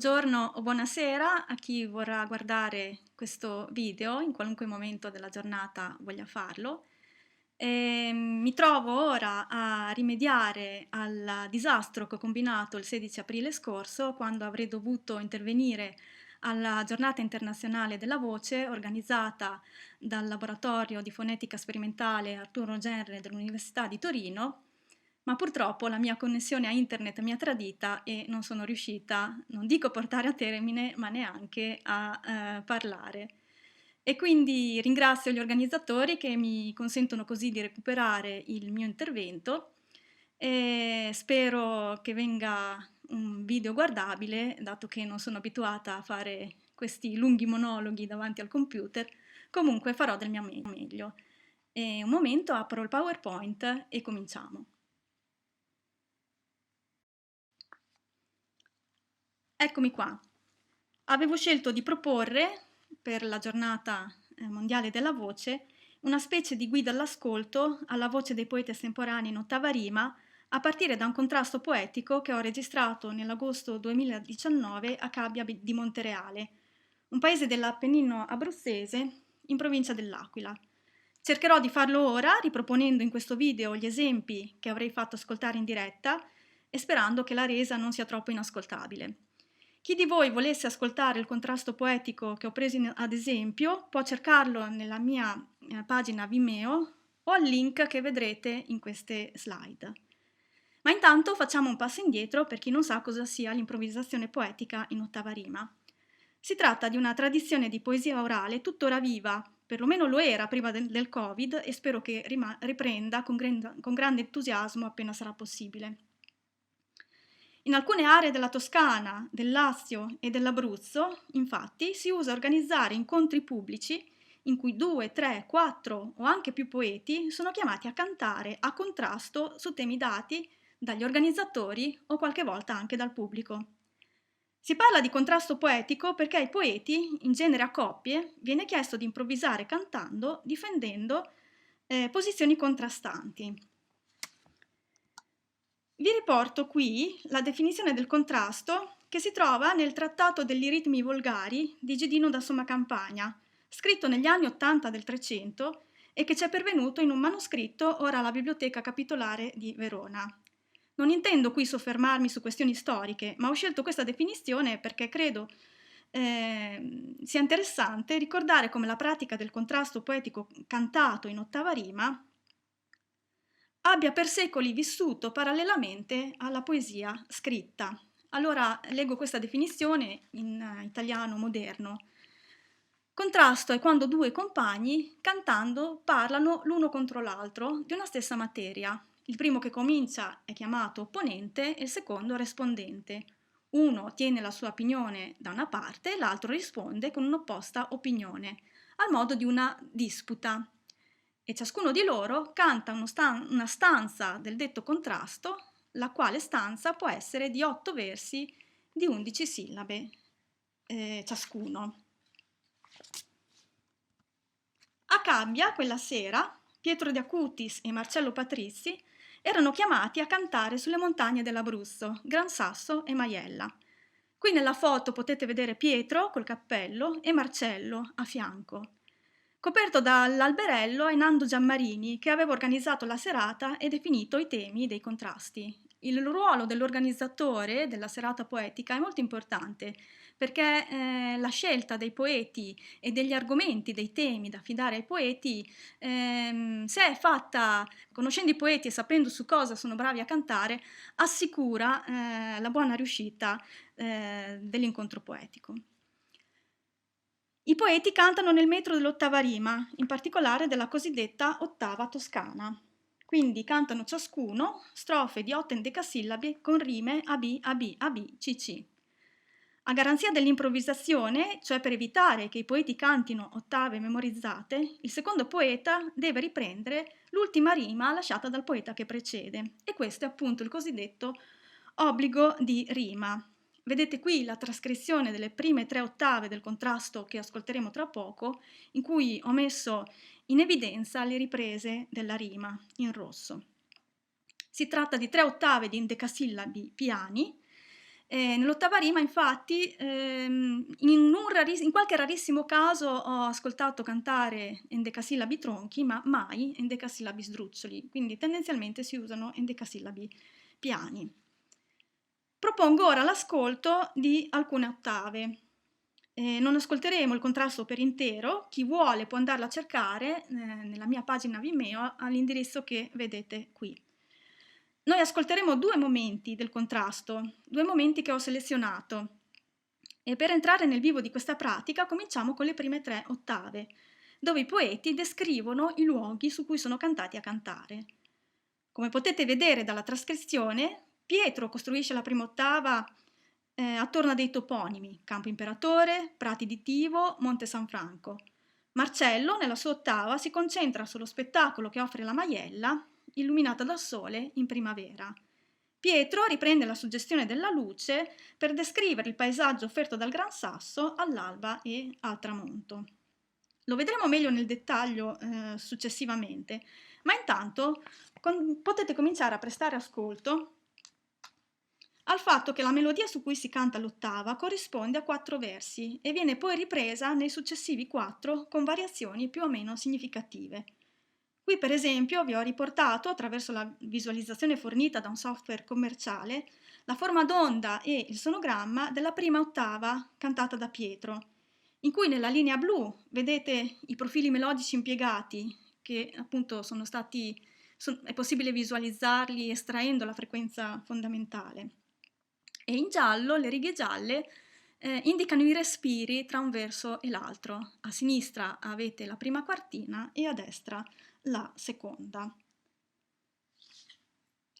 Buongiorno o buonasera a chi vorrà guardare questo video in qualunque momento della giornata voglia farlo. Mi trovo ora a rimediare al disastro che ho combinato il 16 aprile scorso, quando avrei dovuto intervenire alla Giornata internazionale della voce organizzata dal Laboratorio di Fonetica Sperimentale Arturo Genre dell'Università di Torino, ma purtroppo la mia connessione a internet mi ha tradita e non sono riuscita, non dico a portare a termine, ma neanche a parlare. E quindi ringrazio gli organizzatori che mi consentono così di recuperare il mio intervento e spero che venga un video guardabile, dato che non sono abituata a fare questi lunghi monologhi davanti al computer. Comunque farò del mio meglio. E un momento, apro il PowerPoint e cominciamo. Eccomi qua. Avevo scelto di proporre, per la giornata mondiale della voce, una specie di guida all'ascolto alla voce dei poeti estemporanei in ottava rima, a partire da un contrasto poetico che ho registrato nell'agosto 2019 a Cabbia di Montereale, un paese dell'Appennino abruzzese in provincia dell'Aquila. Cercherò di farlo ora, riproponendo in questo video gli esempi che avrei fatto ascoltare in diretta e sperando che la resa non sia troppo inascoltabile. Chi di voi volesse ascoltare il contrasto poetico che ho preso ad esempio può cercarlo nella mia pagina Vimeo o al link che vedrete in queste slide. Ma intanto facciamo un passo indietro per chi non sa cosa sia l'improvvisazione poetica in ottava rima. Si tratta di una tradizione di poesia orale tuttora viva, perlomeno lo era prima del Covid, e spero che riprenda con grande entusiasmo appena sarà possibile. In alcune aree della Toscana, del Lazio e dell'Abruzzo, infatti, si usa organizzare incontri pubblici in cui 2, 3, 4 o anche più poeti sono chiamati a cantare a contrasto su temi dati dagli organizzatori o qualche volta anche dal pubblico. Si parla di contrasto poetico perché ai poeti, in genere a coppie, viene chiesto di improvvisare cantando, difendendo posizioni contrastanti. Vi riporto qui la definizione del contrasto che si trova nel Trattato degli ritmi volgari di Gidino da Somma Campagna, scritto negli anni 80 del Trecento e che ci è pervenuto in un manoscritto ora alla Biblioteca Capitolare di Verona. Non intendo qui soffermarmi su questioni storiche, ma ho scelto questa definizione perché credo sia interessante ricordare come la pratica del contrasto poetico cantato in ottava rima abbia per secoli vissuto parallelamente alla poesia scritta. Allora leggo questa definizione in italiano moderno. Contrasto è quando due compagni, cantando, parlano l'uno contro l'altro di una stessa materia. Il primo che comincia è chiamato opponente e il secondo rispondente. Uno tiene la sua opinione da una parte e l'altro risponde con un'opposta opinione, al modo di una disputa. E ciascuno di loro canta una stanza del detto contrasto, la quale stanza può essere di 8 versi di 11 sillabe ciascuno. A Cabbia, quella sera, Pietro de Acutis e Marcello Patrizzi erano chiamati a cantare sulle montagne dell'Abruzzo, Gran Sasso e Maiella. Qui nella foto potete vedere Pietro col cappello e Marcello a fianco. Coperto dall'alberello è Nando Giammarini, che aveva organizzato la serata e definito i temi dei contrasti. Il ruolo dell'organizzatore della serata poetica è molto importante perché la scelta dei poeti e degli argomenti, dei temi da affidare ai poeti, se è fatta conoscendo i poeti e sapendo su cosa sono bravi a cantare, assicura la buona riuscita dell'incontro poetico. I poeti cantano nel metro dell'ottava rima, in particolare della cosiddetta ottava toscana. Quindi cantano ciascuno strofe di 8 endecasillabi con rime AB, AB, AB, CC. A garanzia dell'improvvisazione, cioè per evitare che i poeti cantino ottave memorizzate, il secondo poeta deve riprendere l'ultima rima lasciata dal poeta che precede, e questo è appunto il cosiddetto obbligo di rima. Vedete qui la trascrizione delle prime 3 ottave del contrasto che ascolteremo tra poco, in cui ho messo in evidenza le riprese della rima in rosso. Si tratta di 3 ottave di endecasillabi piani Nell'ottava rima, infatti, in qualche rarissimo caso ho ascoltato cantare endecasillabi tronchi, ma mai endecasillabi sdruccioli, quindi tendenzialmente si usano endecasillabi piani. Propongo ora l'ascolto di alcune ottave. Non ascolteremo il contrasto per intero, chi vuole può andarlo a cercare nella mia pagina Vimeo all'indirizzo che vedete qui. Noi ascolteremo due momenti del contrasto, due momenti che ho selezionato. E per entrare nel vivo di questa pratica cominciamo con le prime 3 ottave, dove i poeti descrivono i luoghi su cui sono cantati a cantare. Come potete vedere dalla trascrizione, Pietro costruisce la prima ottava attorno a dei toponimi, Campo Imperatore, Prati di Tivo, Monte San Franco. Marcello, nella sua ottava, si concentra sullo spettacolo che offre la Maiella, illuminata dal sole in primavera. Pietro riprende la suggestione della luce per descrivere il paesaggio offerto dal Gran Sasso all'alba e al tramonto. Lo vedremo meglio nel dettaglio successivamente, ma intanto potete cominciare a prestare ascolto al fatto che la melodia su cui si canta l'ottava corrisponde a 4 versi e viene poi ripresa nei successivi 4 con variazioni più o meno significative. Qui per esempio vi ho riportato, attraverso la visualizzazione fornita da un software commerciale, la forma d'onda e il sonogramma della prima ottava cantata da Pietro, in cui nella linea blu vedete i profili melodici impiegati che appunto è possibile visualizzarli estraendo la frequenza fondamentale. E in giallo le righe gialle indicano i respiri tra un verso e l'altro. A sinistra avete la prima quartina e a destra la seconda.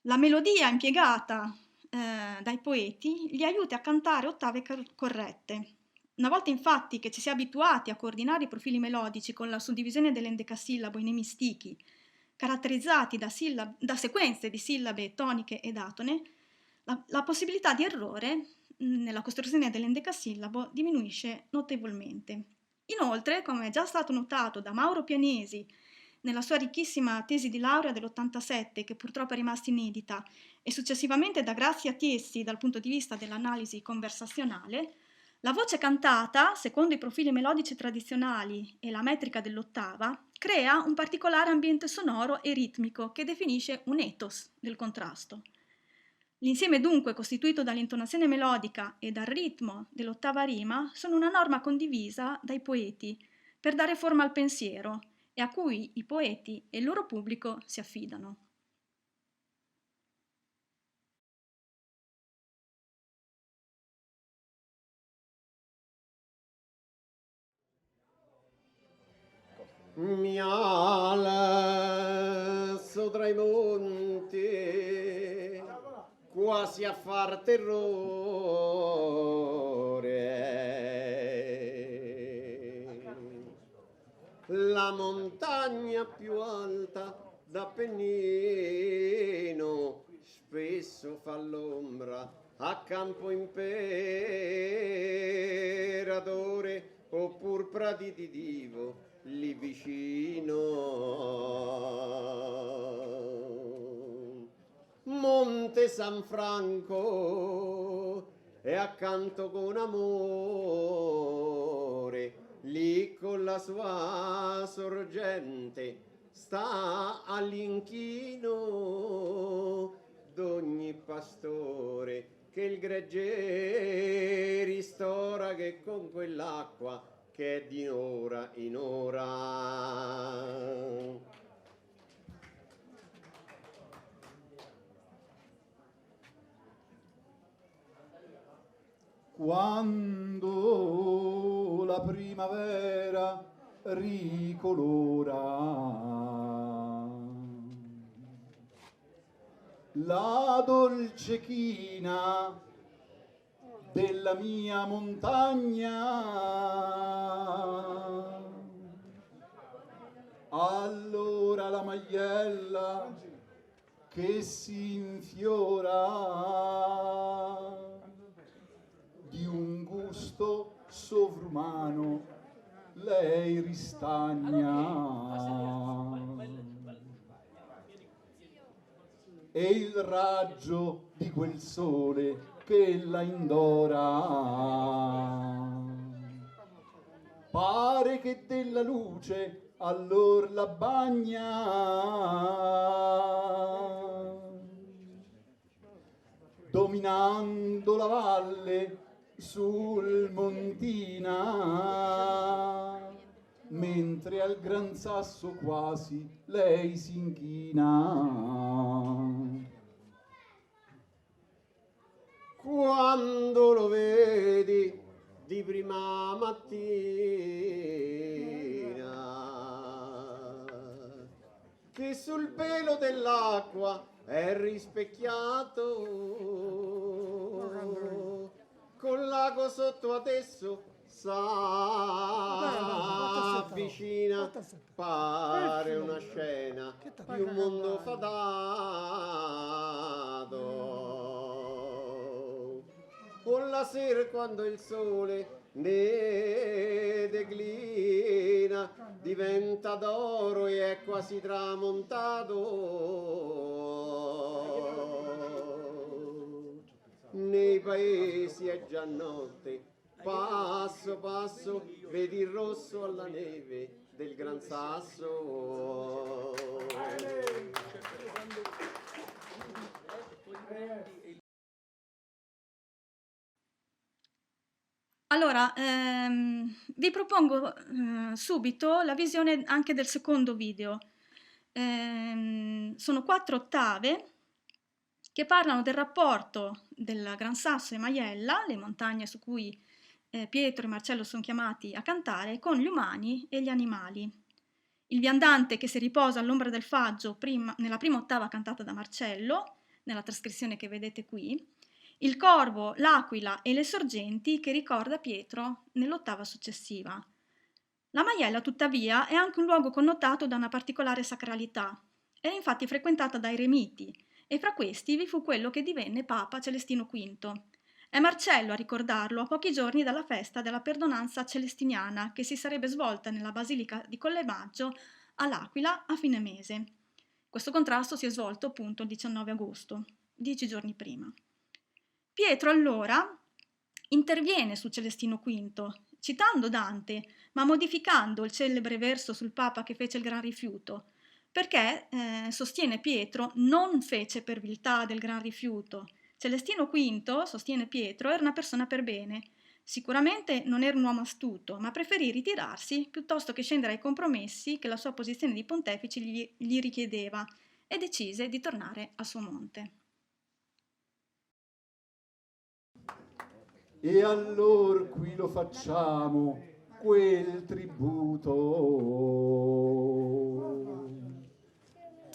La melodia impiegata dai poeti li aiuta a cantare ottave corrette. Una volta infatti che ci si è abituati a coordinare i profili melodici con la suddivisione dell'endecasillabo in emistichi, caratterizzati da sequenze di sillabe toniche ed atone, la possibilità di errore nella costruzione dell'endecasillabo diminuisce notevolmente. Inoltre, come è già stato notato da Mauro Pianesi nella sua ricchissima tesi di laurea dell'87, che purtroppo è rimasta inedita, e successivamente da Grazia Tiessi dal punto di vista dell'analisi conversazionale, la voce cantata, secondo i profili melodici tradizionali e la metrica dell'ottava, crea un particolare ambiente sonoro e ritmico che definisce un ethos del contrasto. L'insieme dunque costituito dall'intonazione melodica e dal ritmo dell'ottava rima sono una norma condivisa dai poeti per dare forma al pensiero e a cui i poeti e il loro pubblico si affidano. Miala sopra i monti, quasi a far terrore. La montagna più alta d'Appennino spesso fa l'ombra a Campo Imperatore oppur Prati di Divo lì vicino. Monte San Franco e accanto con amore, lì con la sua sorgente sta all'inchino d'ogni pastore che il gregge ristora, che con quell'acqua che è di ora in ora. Quando la primavera ricolora la dolce china della mia montagna, allora la maiella che si infiora di un gusto sovrumano lei ristagna, e il raggio di quel sole che la indora. Pare che della luce allor la bagna, dominando la valle sul Montina, mentre al Gran Sasso quasi lei si inchina. Quando lo vedi di prima mattina, che sul pelo dell'acqua è rispecchiato, con l'ago sotto adesso s'avvicina, pare una scena di un mondo fatato. O la sera quando il sole ne declina, diventa d'oro e è quasi tramontato. Nei paesi è già notte, passo passo, vedi il rosso alla neve del Gran Sasso. Allora, vi propongo subito la visione anche del secondo video. Sono 4 ottave che parlano del rapporto del Gran Sasso e Maiella, le montagne su cui Pietro e Marcello sono chiamati a cantare, con gli umani e gli animali. Il viandante che si riposa all'ombra del faggio nella prima ottava cantata da Marcello, nella trascrizione che vedete qui, il corvo, l'aquila e le sorgenti che ricorda Pietro nell'ottava successiva. La Maiella, tuttavia, è anche un luogo connotato da una particolare sacralità. È infatti frequentata dai eremiti e fra questi vi fu quello che divenne Papa Celestino V. È Marcello a ricordarlo a pochi giorni dalla festa della perdonanza celestiniana che si sarebbe svolta nella Basilica di Collemaggio all'Aquila a fine mese. Questo contrasto si è svolto appunto il 19 agosto, 10 giorni prima. Pietro allora interviene su Celestino V, citando Dante, ma modificando il celebre verso sul Papa che fece il gran rifiuto, perché, sostiene Pietro, non fece per viltà del gran rifiuto. Celestino V, sostiene Pietro, era una persona per bene. Sicuramente non era un uomo astuto, ma preferì ritirarsi piuttosto che scendere ai compromessi che la sua posizione di pontefice gli richiedeva e decise di tornare al suo monte. E allor qui lo facciamo quel tributo,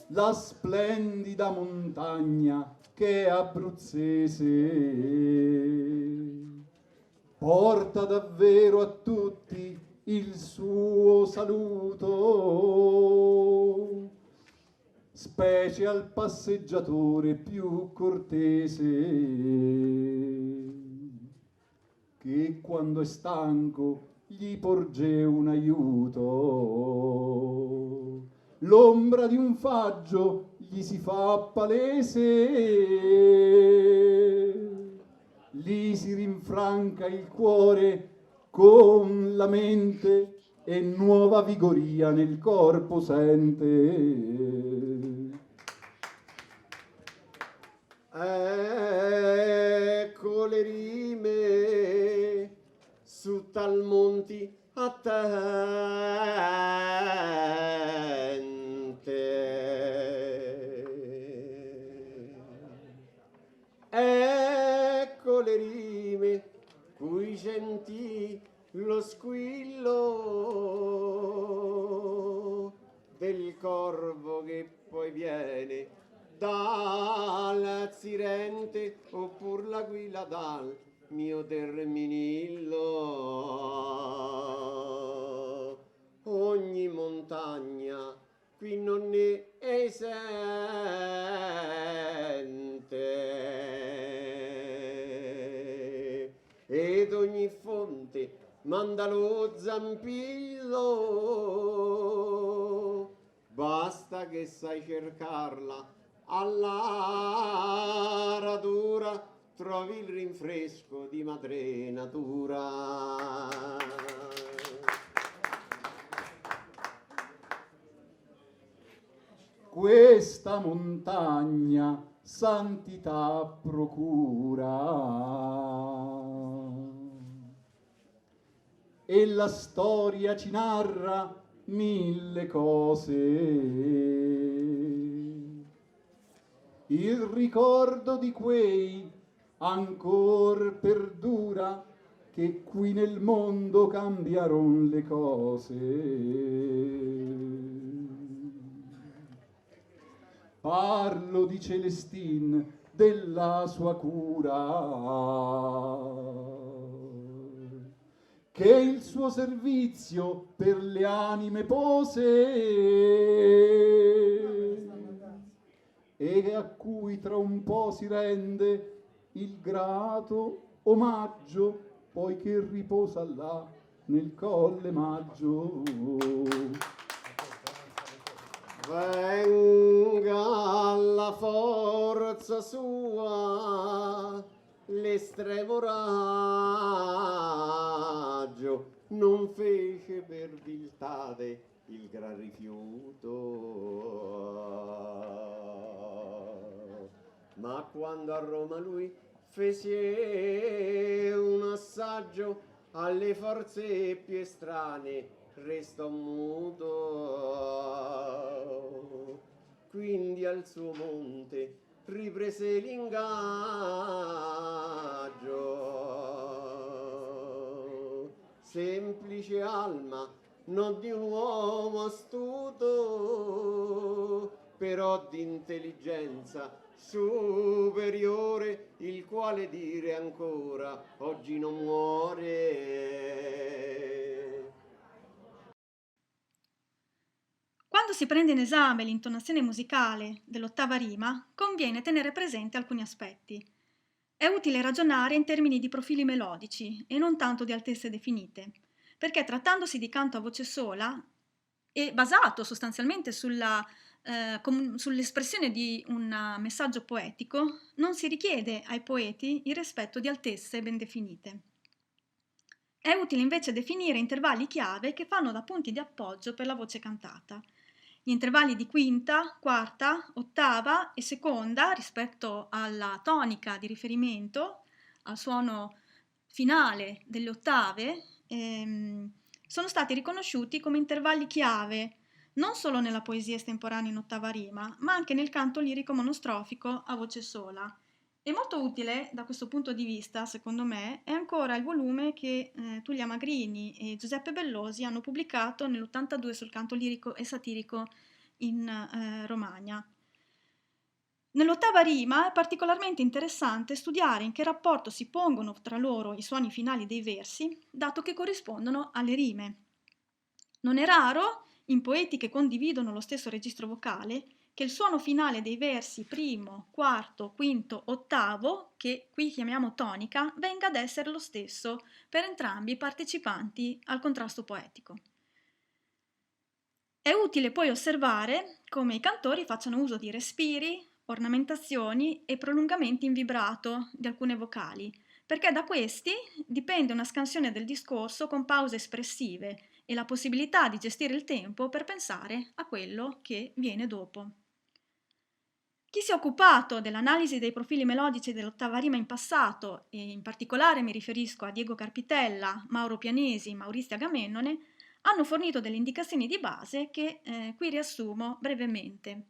la splendida montagna che è abruzzese porta davvero a tutti il suo saluto, specie al passeggiatore più cortese, che quando è stanco gli porge un aiuto. L'ombra di un faggio gli si fa palese, gli si rinfranca il cuore con la mente e nuova vigoria nel corpo sente. Ecco le rime su tal monti attente. Ecco le rime cui sentì lo squillo del corvo che poi viene dal Zirente oppur l'aquila dal mio Terminillo. Ogni montagna qui non ne esente ed ogni fonte manda lo zampillo, basta che sai cercarla alla radura trovi il rinfresco di madre natura. Questa montagna santità procura e la storia ci narra 1000 cose. Il ricordo di quei ancor perdura che qui nel mondo cambiaron le cose. Parlo di Celestin, della sua cura, che il suo servizio per le anime pose e a cui tra un po' si rende il grato omaggio, poiché riposa là nel Colle Maggio. Venga alla forza sua l'estremo raggio, non fece per viltade il gran rifiuto, ma quando a Roma lui fece un assaggio alle forze più estranee restò muto, quindi al suo monte riprese l'ingaggio. Semplice alma, non di un uomo astuto, però di intelligenza superiore, il quale dire ancora oggi non muore. Quando si prende in esame l'intonazione musicale dell'ottava rima, conviene tenere presente alcuni aspetti. È utile ragionare in termini di profili melodici e non tanto di altezze definite, perché trattandosi di canto a voce sola e basato sostanzialmente sull'espressione di un messaggio poetico, non si richiede ai poeti il rispetto di altezze ben definite. È utile invece definire intervalli chiave che fanno da punti di appoggio per la voce cantata. Gli intervalli di quinta, quarta, ottava e seconda rispetto alla tonica di riferimento, al suono finale delle ottave, sono stati riconosciuti come intervalli chiave non solo nella poesia estemporanea in ottava rima, ma anche nel canto lirico monostrofico a voce sola. E molto utile da questo punto di vista, secondo me, è ancora il volume che Tullia Magrini e Giuseppe Bellosi hanno pubblicato nell'82 sul canto lirico e satirico in Romagna. Nell'ottava rima è particolarmente interessante studiare in che rapporto si pongono tra loro i suoni finali dei versi, dato che corrispondono alle rime. Non è raro, in poeti che condividono lo stesso registro vocale, che il suono finale dei versi primo, quarto, quinto, ottavo, che qui chiamiamo tonica, venga ad essere lo stesso per entrambi i partecipanti al contrasto poetico. È utile poi osservare come i cantori facciano uso di respiri, ornamentazioni e prolungamenti in vibrato di alcune vocali, perché da questi dipende una scansione del discorso con pause espressive e la possibilità di gestire il tempo per pensare a quello che viene dopo. Chi si è occupato dell'analisi dei profili melodici dell'ottava rima in passato, e in particolare mi riferisco a Diego Carpitella, Mauro Pianesi, Maurizio Agamennone, hanno fornito delle indicazioni di base che qui riassumo brevemente.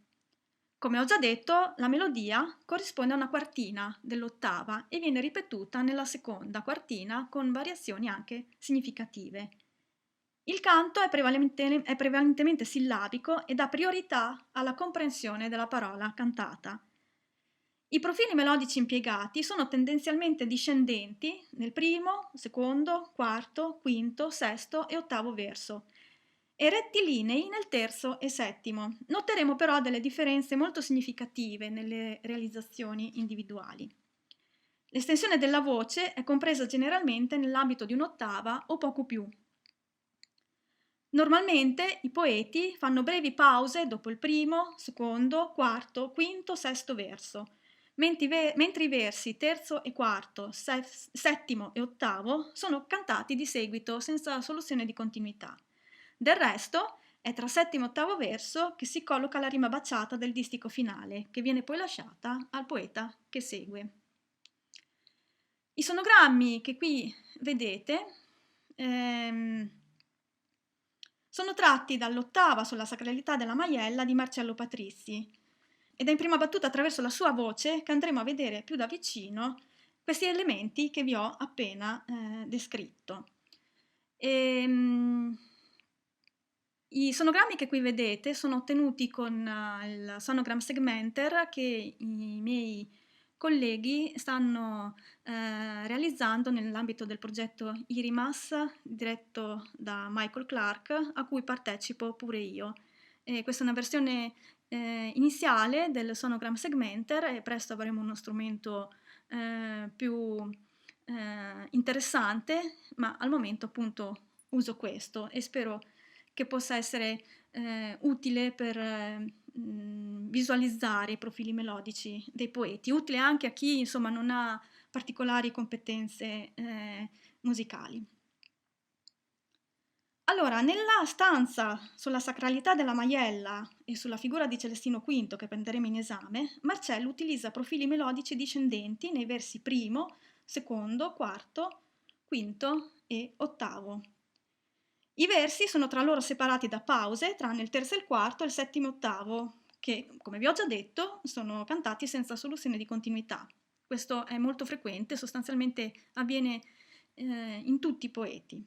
Come ho già detto, la melodia corrisponde a una quartina dell'ottava e viene ripetuta nella seconda quartina con variazioni anche significative. Il canto è prevalentemente sillabico e dà priorità alla comprensione della parola cantata. I profili melodici impiegati sono tendenzialmente discendenti nel primo, secondo, quarto, quinto, sesto e ottavo verso e rettilinei nel terzo e settimo. Noteremo però delle differenze molto significative nelle realizzazioni individuali. L'estensione della voce è compresa generalmente nell'ambito di un'ottava o poco più. Normalmente i poeti fanno brevi pause dopo il primo, secondo, quarto, quinto, sesto verso, mentre i versi terzo e quarto, settimo e ottavo sono cantati di seguito senza soluzione di continuità. Del resto è tra settimo e ottavo verso che si colloca la rima baciata del distico finale, che viene poi lasciata al poeta che segue. I sonogrammi che qui vedete sono tratti dall'ottava sulla sacralità della Maiella di Marcello Patrizzi ed è in prima battuta attraverso la sua voce che andremo a vedere più da vicino questi elementi che vi ho appena descritto. I sonogrammi che qui vedete sono ottenuti con il Sonogram Segmenter che i miei colleghi stanno realizzando nell'ambito del progetto IRIMAS diretto da Michael Clark, a cui partecipo pure io. Questa è una versione iniziale del Sonogram Segmenter e presto avremo uno strumento più interessante, ma al momento appunto uso questo e spero che possa essere utile per visualizzare i profili melodici dei poeti, utile anche a chi insomma non ha particolari competenze musicali. Allora, nella stanza sulla sacralità della Maiella e sulla figura di Celestino V che prenderemo in esame, Marcello utilizza profili melodici discendenti nei versi primo, secondo, quarto, quinto e ottavo. I versi sono tra loro separati da pause, tranne il terzo e il quarto e il settimo e ottavo, che, come vi ho già detto, sono cantati senza soluzione di continuità. Questo è molto frequente, sostanzialmente avviene in tutti i poeti.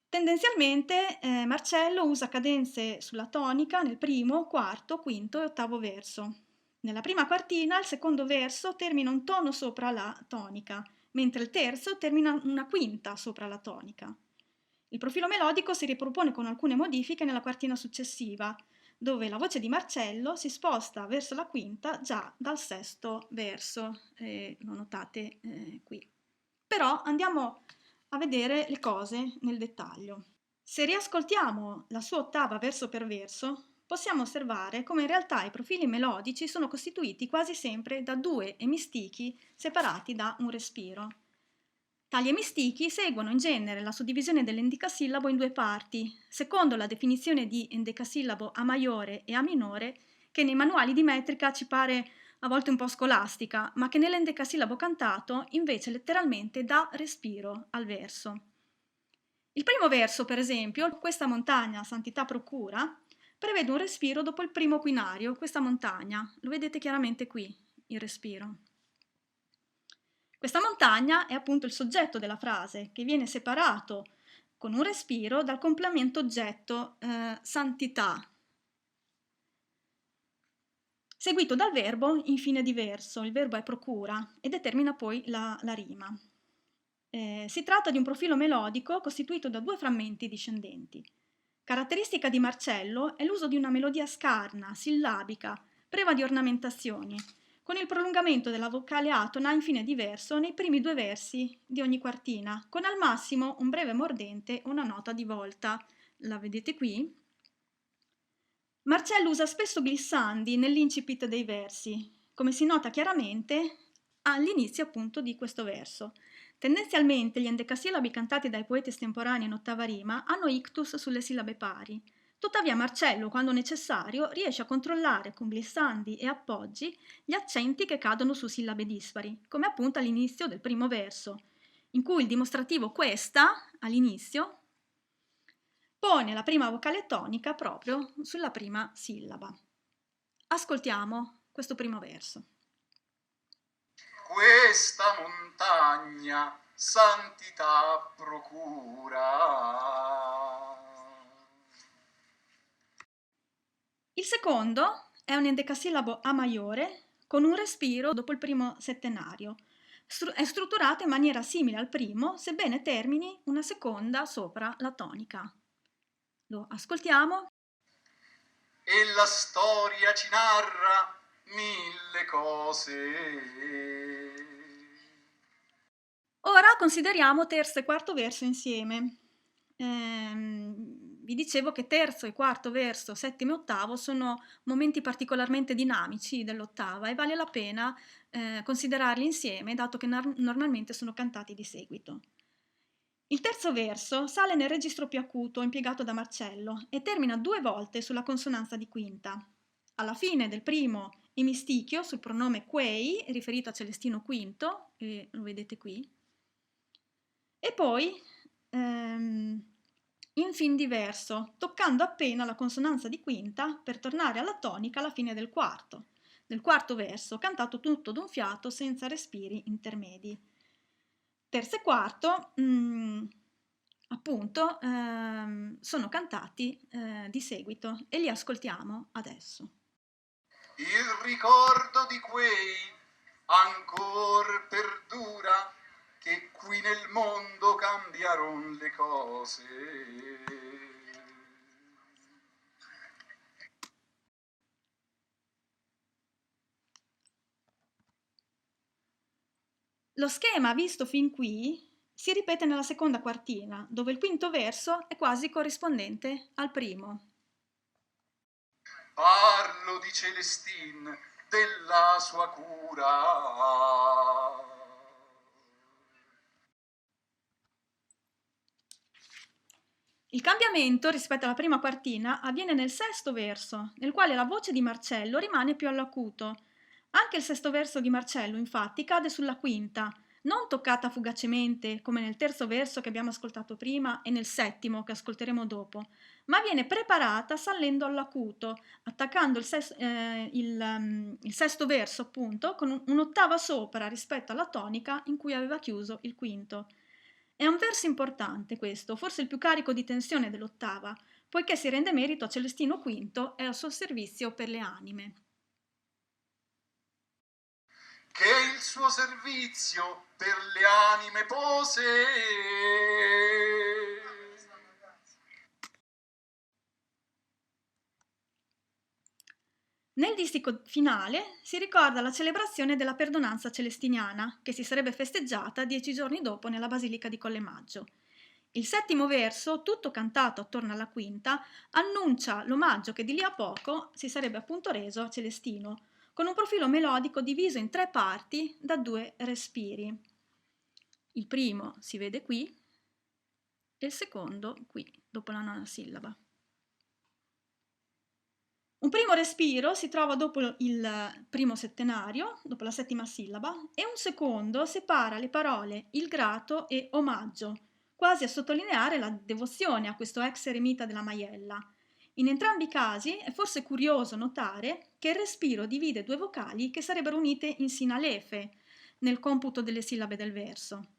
Tendenzialmente Marcello usa cadenze sulla tonica nel primo, quarto, quinto e ottavo verso. Nella prima quartina il secondo verso termina un tono sopra la tonica, mentre il terzo termina una quinta sopra la tonica. Il profilo melodico si ripropone con alcune modifiche nella quartina successiva, dove la voce di Marcello si sposta verso la quinta già dal sesto verso, lo notate qui. Però andiamo a vedere le cose nel dettaglio. Se riascoltiamo la sua ottava verso per verso, possiamo osservare come in realtà i profili melodici sono costituiti quasi sempre da due emistichi separati da un respiro. Tali emistichi seguono in genere la suddivisione dell'endecasillabo in due parti, secondo la definizione di endecasillabo A maggiore e A minore, che nei manuali di metrica ci pare a volte un po' scolastica, ma che nell'endecasillabo cantato invece letteralmente dà respiro al verso. Il primo verso, per esempio, questa montagna, santità procura, prevede un respiro dopo il primo quinario, questa montagna, lo vedete chiaramente qui, il respiro. Questa montagna è appunto il soggetto della frase, che viene separato con un respiro dal complemento oggetto santità, seguito dal verbo in fine di verso. Il verbo è procura e determina poi la rima. Si tratta di un profilo melodico costituito da due frammenti discendenti. Caratteristica di Marcello è l'uso di una melodia scarna, sillabica, priva di ornamentazioni, con il prolungamento della vocale atona in fine di verso nei primi due versi di ogni quartina, con al massimo un breve mordente o una nota di volta. La vedete qui? Marcello usa spesso glissandi nell'incipit dei versi, come si nota chiaramente all'inizio appunto di questo verso. Tendenzialmente gli endecasillabi cantati dai poeti estemporanei in ottava rima hanno ictus sulle sillabe pari. Tuttavia Marcello, quando necessario, riesce a controllare con glissandi e appoggi gli accenti che cadono su sillabe dispari, come appunto all'inizio del primo verso, in cui il dimostrativo questa, all'inizio, pone la prima vocale tonica proprio sulla prima sillaba. Ascoltiamo questo primo verso. Questa montagna santità procura. Il secondo è un endecasillabo A maggiore con un respiro dopo il primo settenario. È strutturato in maniera simile al primo, sebbene termini una seconda sopra la tonica. Lo ascoltiamo. E la storia ci narra mille cose. Ora consideriamo terzo e quarto verso insieme. vi dicevo che terzo e quarto verso, settimo e ottavo sono momenti particolarmente dinamici dell'ottava e vale la pena considerarli insieme, dato che normalmente sono cantati di seguito. Il terzo verso sale nel registro più acuto impiegato da Marcello e termina 2 volte sulla consonanza di quinta. Alla fine del primo emistichio sul pronome quei, riferito a Celestino V, e lo vedete qui, e poi in fin di verso, toccando appena la consonanza di quinta per tornare alla tonica alla fine del quarto verso, cantato tutto d'un fiato senza respiri intermedi. Terzo e quarto, appunto, sono cantati di seguito e li ascoltiamo adesso. Il ricordo di quei ancor perdura, che qui nel mondo cambiaron le cose. Lo schema visto fin qui si ripete nella seconda quartina, dove il quinto verso è quasi corrispondente al primo. Parlo di Celestin, della sua cura. Il cambiamento rispetto alla prima quartina avviene nel sesto verso, nel quale la voce di Marcello rimane più all'acuto. Anche il sesto verso di Marcello, infatti, cade sulla quinta, non toccata fugacemente come nel terzo verso che abbiamo ascoltato prima e nel settimo che ascolteremo dopo, ma viene preparata salendo all'acuto, attaccando il sesto verso appunto con un'ottava sopra rispetto alla tonica in cui aveva chiuso il quinto. È un verso importante questo, forse il più carico di tensione dell'ottava, poiché si rende merito a Celestino V e al suo servizio per le anime. Che il suo servizio per le anime pose. Nel distico finale si ricorda la celebrazione della perdonanza celestiniana, che si sarebbe festeggiata 10 giorni dopo nella Basilica di Collemaggio. Il settimo verso, tutto cantato attorno alla quinta, annuncia l'omaggio che di lì a poco si sarebbe appunto reso a Celestino, con un profilo melodico diviso in 3 parti da 2 respiri. Il primo si vede qui e il secondo qui, dopo la nona sillaba. Un primo respiro si trova dopo il primo settenario, dopo la settima sillaba, e un secondo separa le parole il grato e omaggio, quasi a sottolineare la devozione a questo ex eremita della Maiella. In entrambi i casi è forse curioso notare che il respiro divide 2 vocali che sarebbero unite in sinalefe nel computo delle sillabe del verso.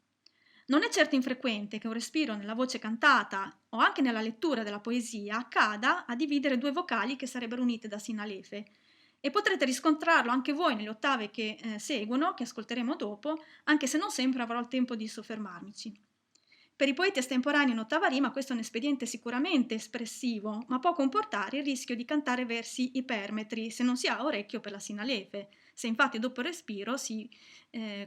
Non è certo infrequente che un respiro nella voce cantata o anche nella lettura della poesia accada a dividere 2 vocali che sarebbero unite da sinalefe, e potrete riscontrarlo anche voi nelle ottave che seguono, che ascolteremo dopo, anche se non sempre avrò il tempo di soffermarmici. Per i poeti estemporanei in ottava rima questo è un espediente sicuramente espressivo, ma può comportare il rischio di cantare versi ipermetri se non si ha orecchio per la sinalefe. Se infatti dopo il respiro si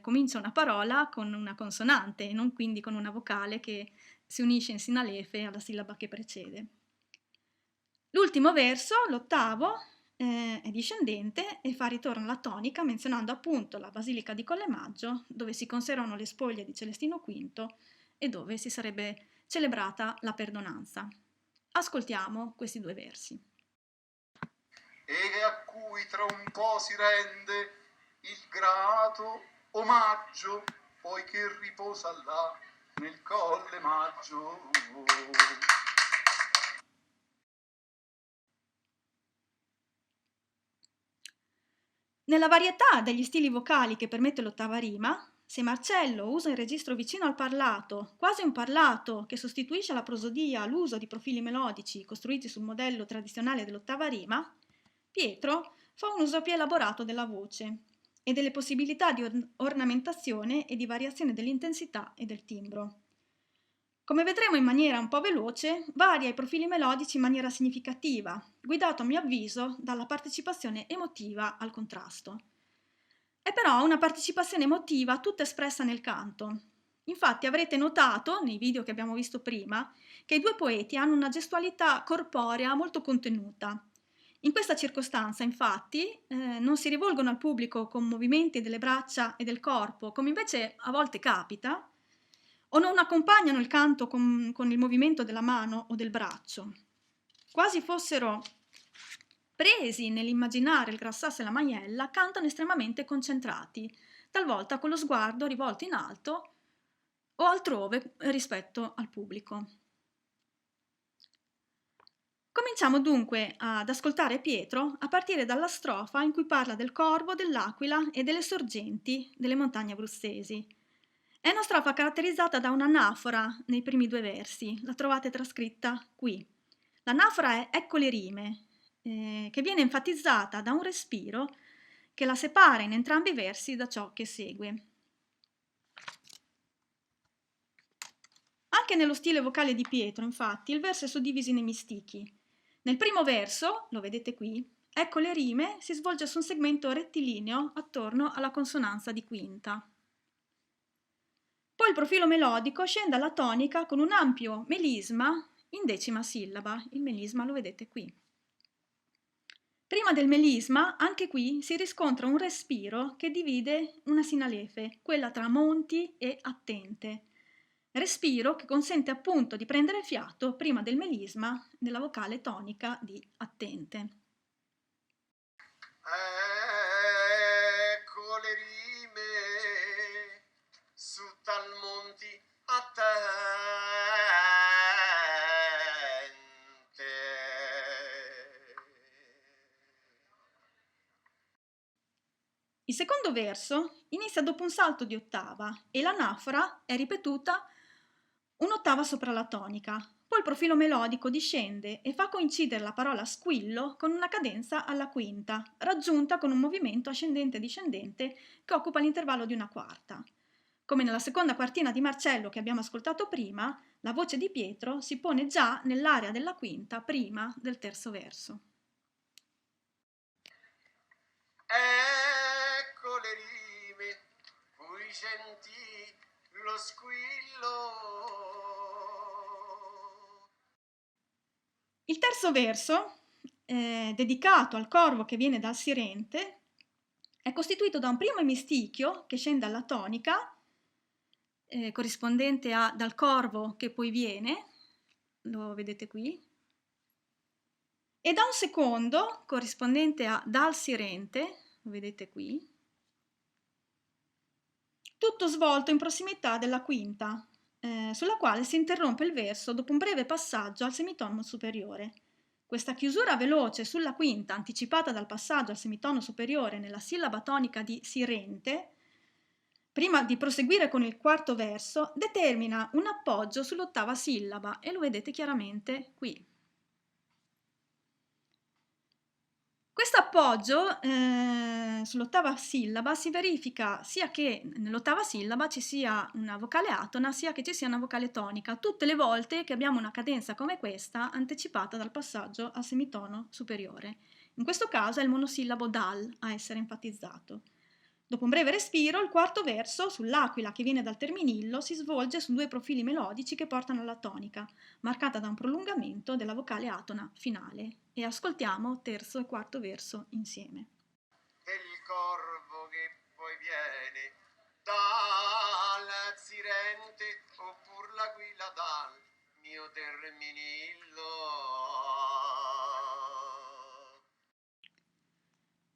comincia una parola con una consonante e non quindi con una vocale che si unisce in sinalefe alla sillaba che precede. L'ultimo verso, l'ottavo, è discendente e fa ritorno alla tonica menzionando appunto la Basilica di Collemaggio, dove si conservano le spoglie di Celestino V e dove si sarebbe celebrata la perdonanza. Ascoltiamo questi 2 versi. E a cui tra un po' si rende il grato omaggio, poiché riposa là nel Colle Maggio. Nella varietà degli stili vocali che permette l'ottava rima, se Marcello usa il registro vicino al parlato, quasi un parlato che sostituisce alla prosodia l'uso di profili melodici costruiti sul modello tradizionale dell'ottava rima, Pietro fa un uso più elaborato della voce e delle possibilità di ornamentazione e di variazione dell'intensità e del timbro. Come vedremo in maniera un po' veloce, varia i profili melodici in maniera significativa, guidato a mio avviso dalla partecipazione emotiva al contrasto. È però una partecipazione emotiva tutta espressa nel canto. Infatti avrete notato, nei video che abbiamo visto prima, che i due poeti hanno una gestualità corporea molto contenuta. In questa circostanza, infatti, non si rivolgono al pubblico con movimenti delle braccia e del corpo, come invece a volte capita, o non accompagnano il canto con il movimento della mano o del braccio. Quasi fossero presi nell'immaginare il Grassasso e la Maiella, cantano estremamente concentrati, talvolta con lo sguardo rivolto in alto o altrove rispetto al pubblico. Cominciamo dunque ad ascoltare Pietro a partire dalla strofa in cui parla del corvo, dell'aquila e delle sorgenti delle montagne abruzzesi. È una strofa caratterizzata da un'anafora nei primi due versi, la trovate trascritta qui. L'anafora è "ecco le rime", che viene enfatizzata da un respiro che la separa in entrambi i versi da ciò che segue. Anche nello stile vocale di Pietro, infatti, il verso è suddiviso in emistichi. Nel primo verso, lo vedete qui, "ecco le rime" si svolge su un segmento rettilineo attorno alla consonanza di quinta. Poi il profilo melodico scende alla tonica con un ampio melisma in decima sillaba. Il melisma lo vedete qui. Prima del melisma, anche qui, si riscontra un respiro che divide una sinalefe, quella tra monti e attente. Respiro che consente appunto di prendere fiato prima del melisma della vocale tonica di attente. Ecco le rime su tal monti attente. Il secondo verso inizia dopo un salto di ottava e l'anafora è ripetuta un'ottava sopra la tonica. Poi il profilo melodico discende e fa coincidere la parola squillo con una cadenza alla quinta, raggiunta con un movimento ascendente-discendente che occupa l'intervallo di una quarta. Come nella seconda quartina di Marcello che abbiamo ascoltato prima, la voce di Pietro si pone già nell'area della quinta prima del terzo verso. Ecco le rime cui sentì lo squillo. Il terzo verso, dedicato al corvo che viene dal Sirente, è costituito da un primo emistichio che scende alla tonica, corrispondente a dal corvo che poi viene, lo vedete qui, e da un secondo corrispondente a dal Sirente, lo vedete qui, tutto svolto in prossimità della quinta, sulla quale si interrompe il verso dopo un breve passaggio al semitono superiore. Questa chiusura veloce sulla quinta, anticipata dal passaggio al semitono superiore nella sillaba tonica di Sirente, prima di proseguire con il quarto verso, determina un appoggio sull'ottava sillaba e lo vedete chiaramente qui. Questo appoggio sull'ottava sillaba si verifica sia che nell'ottava sillaba ci sia una vocale atona, sia che ci sia una vocale tonica, tutte le volte che abbiamo una cadenza come questa anticipata dal passaggio al semitono superiore. In questo caso è il monosillabo dal a essere enfatizzato. Dopo un breve respiro, il quarto verso, sull'aquila che viene dal terminillo, si svolge su due profili melodici che portano alla tonica, marcata da un prolungamento della vocale atona finale. E ascoltiamo terzo e quarto verso insieme. Il corvo che poi viene dal Sirente oppure l'aquila dal mio terminillo.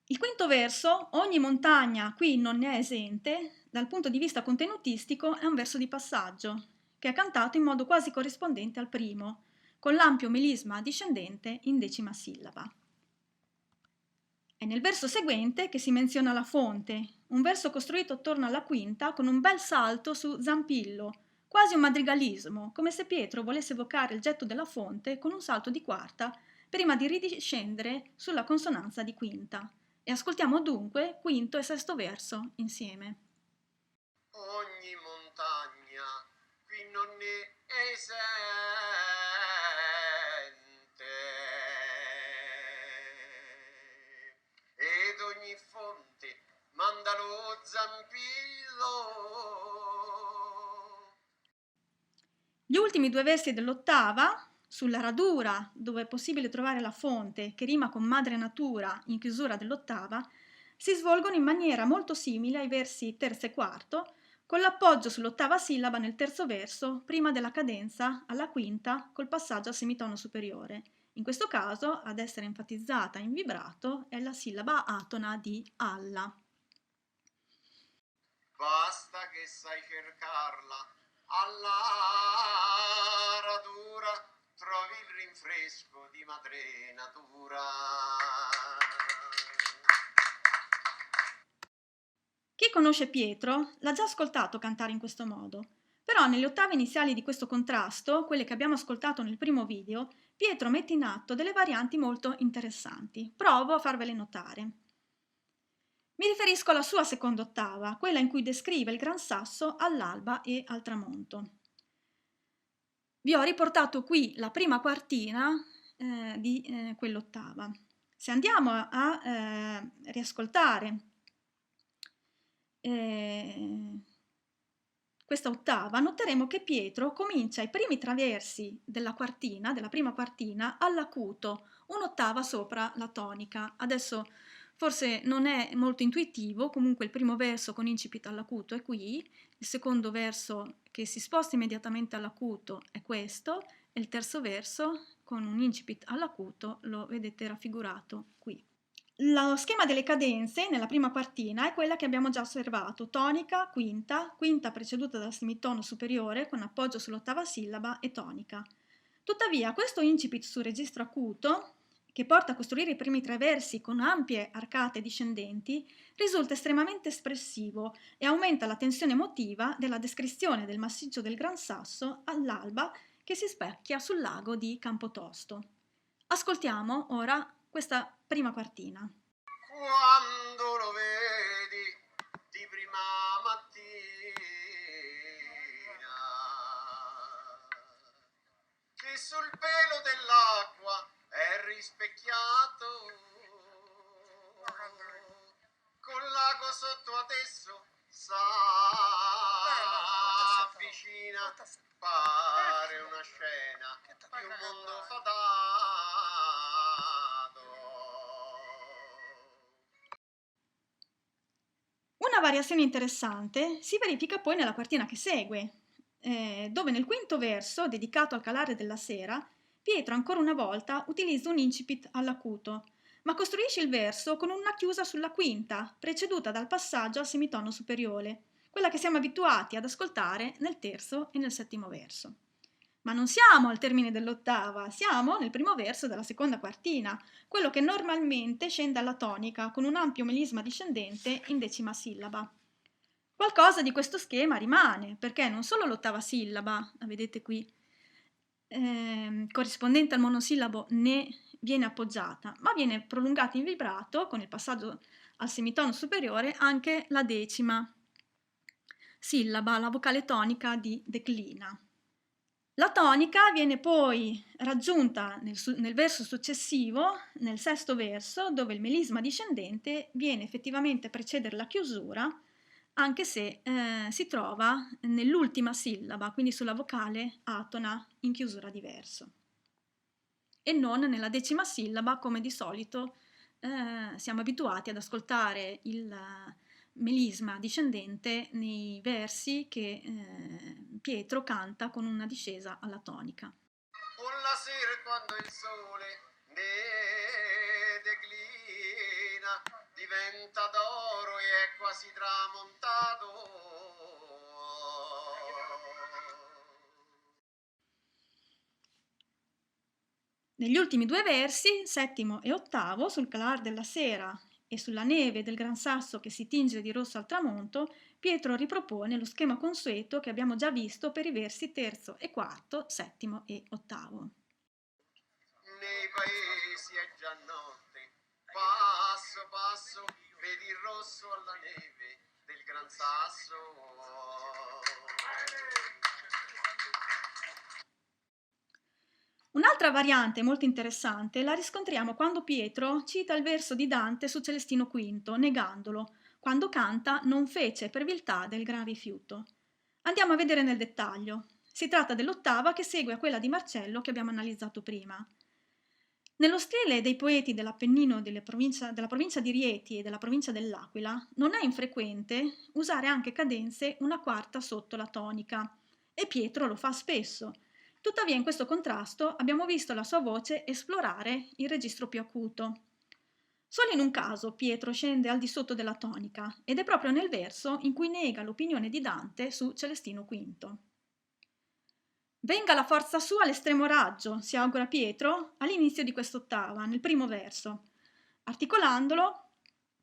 Il quinto verso, ogni montagna qui non ne è esente, dal punto di vista contenutistico è un verso di passaggio, che è cantato in modo quasi corrispondente al primo, con l'ampio melisma discendente in decima sillaba. È nel verso seguente che si menziona la fonte, un verso costruito attorno alla quinta con un bel salto su zampillo, quasi un madrigalismo, come se Pietro volesse evocare il getto della fonte con un salto di quarta prima di ridiscendere sulla consonanza di quinta. E ascoltiamo dunque quinto e sesto verso insieme. Ogni montagna qui non ne è esente ed ogni fonte manda lo zampillo. Gli ultimi due versi dell'ottava, sulla radura, dove è possibile trovare la fonte, che rima con madre natura in chiusura dell'ottava, si svolgono in maniera molto simile ai versi terzo e quarto, con l'appoggio sull'ottava sillaba nel terzo verso, prima della cadenza alla quinta, col passaggio al semitono superiore. In questo caso, ad essere enfatizzata in vibrato, è la sillaba atona di alla. Basta che sai cercarla, alla radura trovi il rinfresco di madre natura. Chi conosce Pietro l'ha già ascoltato cantare in questo modo, però nelle ottave iniziali di questo contrasto, quelle che abbiamo ascoltato nel primo video, Pietro mette in atto delle varianti molto interessanti. Provo a farvele notare. Mi riferisco alla sua seconda ottava, quella in cui descrive il Gran Sasso all'alba e al tramonto. Vi ho riportato qui la prima quartina di quell'ottava. Se andiamo a riascoltare questa ottava, noteremo che Pietro comincia i primi traversi della prima quartina, all'acuto, un'ottava sopra la tonica. Adesso forse non è molto intuitivo, comunque il primo verso con incipit all'acuto è qui, il secondo verso che si sposta immediatamente all'acuto è questo, e il terzo verso con un incipit all'acuto lo vedete raffigurato qui. Lo schema delle cadenze nella prima quartina è quella che abbiamo già osservato: tonica, quinta, quinta preceduta dal semitono superiore con appoggio sull'ottava sillaba e tonica. Tuttavia questo incipit su registro acuto, che porta a costruire i primi tre versi con ampie arcate discendenti, risulta estremamente espressivo e aumenta la tensione emotiva della descrizione del massiccio del Gran Sasso all'alba che si specchia sul lago di Campotosto. Ascoltiamo ora questa prima quartina. Quando lo vedi di prima mattina, che sul pelo dell'acqua è rispecchiato, col lago sotto adesso s'avvicina, pare una scena di un mondo fatato. Una variazione interessante si verifica poi nella quartina che segue, dove nel quinto verso, dedicato al calare della sera, Pietro ancora una volta utilizza un incipit all'acuto, ma costruisce il verso con una chiusa sulla quinta, preceduta dal passaggio al semitono superiore, quella che siamo abituati ad ascoltare nel terzo e nel settimo verso. Ma non siamo al termine dell'ottava, siamo nel primo verso della seconda quartina, quello che normalmente scende alla tonica con un ampio melisma discendente in decima sillaba. Qualcosa di questo schema rimane, perché non solo l'ottava sillaba, la vedete qui, corrispondente al monosillabo ne viene appoggiata, ma viene prolungata in vibrato con il passaggio al semitono superiore anche la decima sillaba, la vocale tonica di declina. La tonica viene poi raggiunta nel verso successivo, nel sesto verso, dove il melisma discendente viene effettivamente a precedere la chiusura, anche se si trova nell'ultima sillaba, quindi sulla vocale atona in chiusura di verso, e non nella decima sillaba come di solito siamo abituati ad ascoltare il melisma discendente nei versi che Pietro canta con una discesa alla tonica. Con la sera quando il sole ne declina, diventa d'oro e è quasi tramontato. Negli ultimi due versi, settimo e ottavo, sul calar della sera e sulla neve del Gran Sasso che si tinge di rosso al tramonto, Pietro ripropone lo schema consueto che abbiamo già visto per i versi terzo e quarto, settimo e ottavo. Nei paesi è già notte, passo passo, vedi il rosso alla neve del Gran Sasso. Un'altra variante molto interessante la riscontriamo quando Pietro cita il verso di Dante su Celestino V, negandolo, quando canta non fece per viltà del gran rifiuto. Andiamo a vedere nel dettaglio. Si tratta dell'ottava che segue a quella di Marcello che abbiamo analizzato prima. Nello stile dei poeti dell'Appennino della provincia di Rieti e della provincia dell'Aquila non è infrequente usare anche cadenze una quarta sotto la tonica, e Pietro lo fa spesso. Tuttavia in questo contrasto abbiamo visto la sua voce esplorare il registro più acuto. Solo in un caso Pietro scende al di sotto della tonica, ed è proprio nel verso in cui nega l'opinione di Dante su Celestino V. Venga la forza sua all'estremo raggio, si augura Pietro all'inizio di quest'ottava, nel primo verso, articolandolo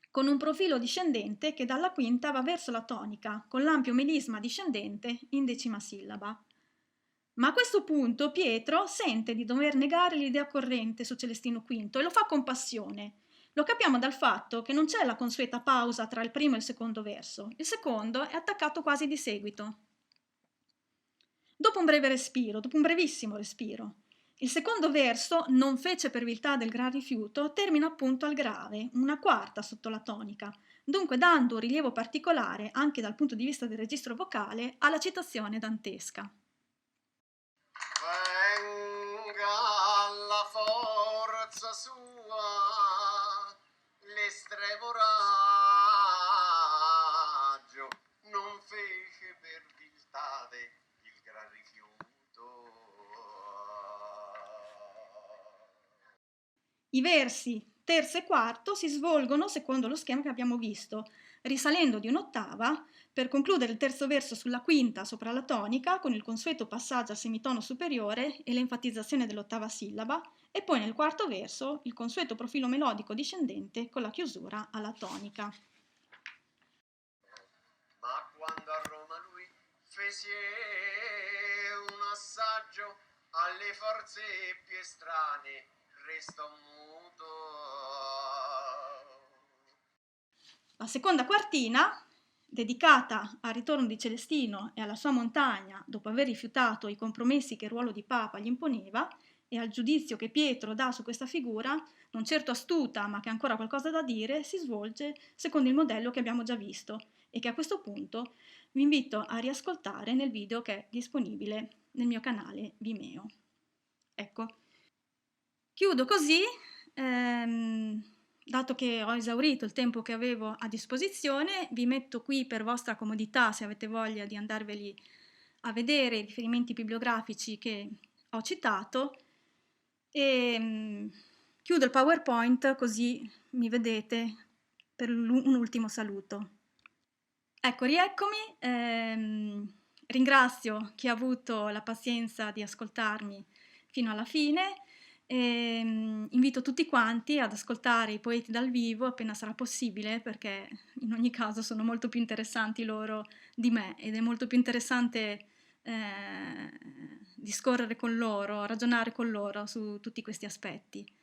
con un profilo discendente che dalla quinta va verso la tonica, con l'ampio melisma discendente in decima sillaba. Ma a questo punto Pietro sente di dover negare l'idea corrente su Celestino V e lo fa con passione. Lo capiamo dal fatto che non c'è la consueta pausa tra il primo e il secondo verso. Il secondo è attaccato quasi di seguito. Dopo un brevissimo respiro, il secondo verso, non fece per viltà del gran rifiuto, termina appunto al grave, una quarta sotto la tonica, dunque dando un rilievo particolare, anche dal punto di vista del registro vocale, alla citazione dantesca. Venga la forza sua, l'estremo raggio, non fece per viltà il gran rifiuto. I versi terzo e quarto si svolgono secondo lo schema che abbiamo visto, risalendo di un'ottava per concludere il terzo verso sulla quinta sopra la tonica con il consueto passaggio al semitono superiore e l'enfatizzazione dell'ottava sillaba, e poi nel quarto verso il consueto profilo melodico discendente con la chiusura alla tonica. Ma quando a Roma lui fece un assaggio alle forze più estranee, restò muto. La seconda quartina, dedicata al ritorno di Celestino e alla sua montagna dopo aver rifiutato i compromessi che il ruolo di Papa gli imponeva, e al giudizio che Pietro dà su questa figura, non certo astuta ma che ha ancora qualcosa da dire, si svolge secondo il modello che abbiamo già visto e che a questo punto vi invito a riascoltare nel video che è disponibile nel mio canale Vimeo. Ecco, chiudo così, dato che ho esaurito il tempo che avevo a disposizione, vi metto qui per vostra comodità, se avete voglia di andarveli a vedere, i riferimenti bibliografici che ho citato, e chiudo il PowerPoint così mi vedete per un ultimo saluto. Ecco, rieccomi, ringrazio chi ha avuto la pazienza di ascoltarmi fino alla fine. Invito tutti quanti ad ascoltare i poeti dal vivo appena sarà possibile, perché in ogni caso sono molto più interessanti loro di me ed è molto più interessante discorrere con loro, ragionare con loro su tutti questi aspetti.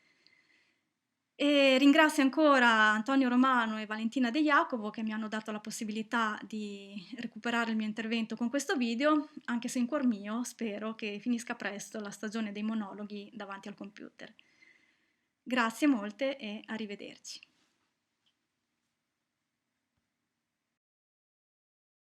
E ringrazio ancora Antonio Romano e Valentina De Jacopo che mi hanno dato la possibilità di recuperare il mio intervento con questo video, anche se in cuor mio spero che finisca presto la stagione dei monologhi davanti al computer. Grazie molte e arrivederci.